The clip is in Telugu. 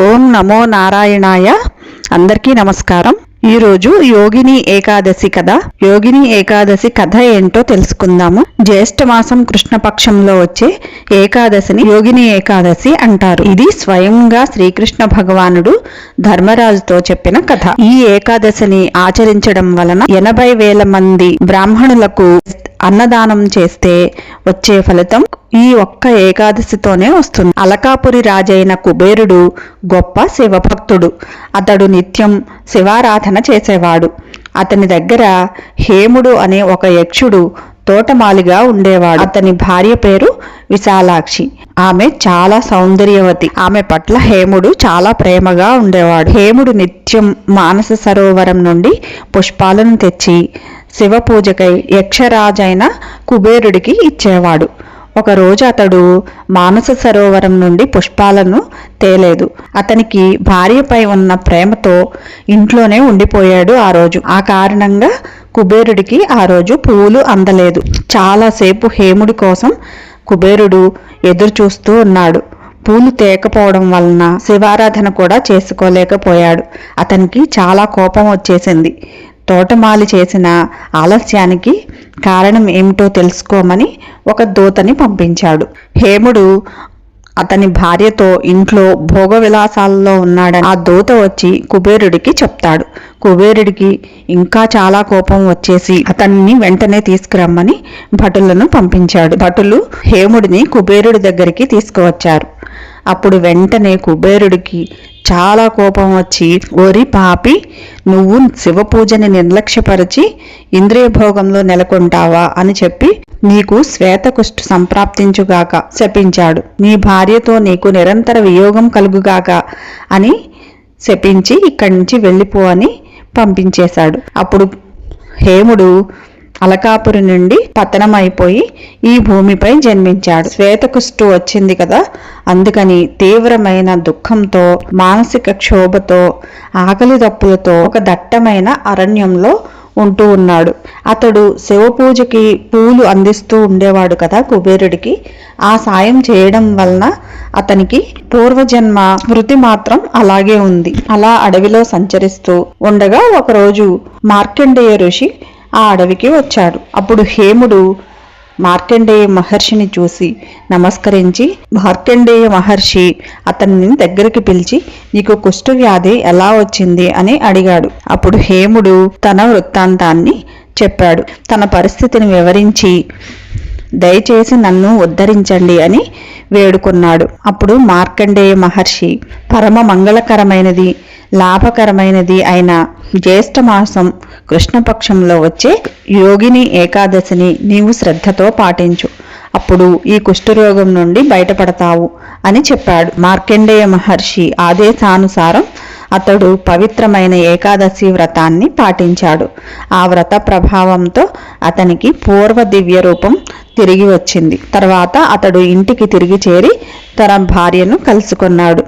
ఓం నమో నారాయణాయ. అందరికీ నమస్కారం. ఈరోజు యోగిని ఏకాదశి కథ. యోగిని ఏకాదశి కథ ఏంటో తెలుసుకుందాము. జ్యేష్ఠ మాసం కృష్ణపక్షంలో వచ్చే ఏకాదశిని యోగిని ఏకాదశి అంటారు. ఇది స్వయంగా శ్రీకృష్ణ భగవానుడు ధర్మరాజుతో చెప్పిన కథ. ఈ ఏకాదశిని ఆచరించడం వలన 80,000 మంది బ్రాహ్మణులకు అన్నదానం చేస్తే వచ్చే ఫలితం ఈ ఒక్క ఏకాదశితోనే వస్తుంది. అలకాపురి రాజైన కుబేరుడు గొప్ప శివభక్తుడు. అతడు నిత్యం శివారాధన చేసేవాడు. అతని దగ్గర హేముడు అనే ఒక యక్షుడు తోటమాలిగా ఉండేవాడు. అతని భార్య పేరు విశాలాక్షి. ఆమె చాలా సౌందర్యవతి. ఆమె పట్ల హేముడు చాలా ప్రేమగా ఉండేవాడు. హేముడు నిత్యం మానస సరోవరం నుండి పుష్పాలను తెచ్చి శివ పూజకై యక్షరాజైన కుబేరుడికి ఇచ్చేవాడు. ఒకరోజు అతడు మానస సరోవరం నుండి పుష్పాలను తేలేదు. అతనికి భార్యపై ఉన్న ప్రేమతో ఇంట్లోనే ఉండిపోయాడు. ఆ కారణంగా కుబేరుడికి ఆ రోజు పువ్వులు అందలేదు. చాలాసేపు హేముడి కోసం కుబేరుడు ఎదురు చూస్తూ ఉన్నాడు. పూలు తేకపోవడం వలన శివారాధన కూడా చేసుకోలేకపోయాడు. అతనికి చాలా కోపం వచ్చేసింది. తోటమాలి చేసిన ఆలస్యానికి కారణం ఏమిటో తెలుసుకోమని ఒక దూతని పంపించాడు. హేముడు అతని భార్యతో ఇంట్లో భోగ విలాసాలలో ఉన్నాడని ఆ దూత వచ్చి కుబేరుడికి చెప్తాడు. కుబేరుడికి ఇంకా చాలా కోపం వచ్చేసి అతన్ని వెంటనే తీసుకురమ్మని భటులను పంపించాడు. భటులు హేముడిని కుబేరుడి దగ్గరికి తీసుకువచ్చారు. అప్పుడు వెంటనే కుబేరుడికి చాలా కోపం వచ్చి, ఓరి పాపి, నువ్వు శివ పూజని నిర్లక్ష్యపరిచి ఇంద్రియ భోగంలో నెలకొంటావా అని చెప్పి నీకు శ్వేతకుష్టు సంప్రాప్తించుగాక శపించాడు. నీ భార్యతో నీకు నిరంతర వియోగం కలుగుగాక అని శపించి ఇక్కడి నుంచి వెళ్ళిపో అని పంపించేశాడు. అప్పుడు హేముడు అలకాపురి నుండి పతనమైపోయి ఈ భూమిపై జన్మించాడు. శ్వేతకుష్టు వచ్చింది కదా, అందుకని తీవ్రమైన దుఃఖంతో, మానసిక క్షోభతో, ఆకలి దప్పులతో ఒక దట్టమైన అరణ్యంలో ఉంటూ ఉన్నాడు. అతడు శివ పూజకి పూలు అందిస్తూ ఉండేవాడు కదా కుబేరుడికి. ఆ సాయం చేయడం వలన అతనికి పూర్వజన్మ స్మృతి మాత్రం అలాగే ఉంది. అలా అడవిలో సంచరిస్తూ ఉండగా ఒకరోజు మార్కండేయ ఋషి ఆ అడవికి వచ్చాడు. అప్పుడు హేముడు మార్కండేయ మహర్షిని చూసి నమస్కరించి, మార్కండేయ మహర్షి అతన్ని దగ్గరికి పిలిచి, నీకు కుష్ఠవ్యాధి ఎలా వచ్చింది అని అడిగాడు. అప్పుడు హేముడు తన వృత్తాంతాన్ని చెప్పాడు. తన పరిస్థితిని వివరించి, దయచేసి నన్ను ఉద్ధరించండి అని వేడుకున్నాడు. అప్పుడు మార్కండేయ మహర్షి, పరమ మంగళకరమైనది, లాభకరమైనది అయిన జ్యేష్ఠ మాసం కృష్ణపక్షంలో వచ్చే యోగిని ఏకాదశిని నీవు శ్రద్ధతో పాటించు. అప్పుడు ఈ కుష్ఠరోగం నుండి బయటపడతావు అని చెప్పాడు. మార్కండేయ మహర్షి ఆదేశానుసారం అతడు పవిత్రమైన ఏకాదశి వ్రతాన్ని పాటించాడు. ఆ వ్రత ప్రభావంతో అతనికి పూర్వ దివ్య రూపం తిరిగి వచ్చింది. తర్వాత అతడు ఇంటికి తిరిగి చేరి తన భార్యను కలుసుకున్నాడు.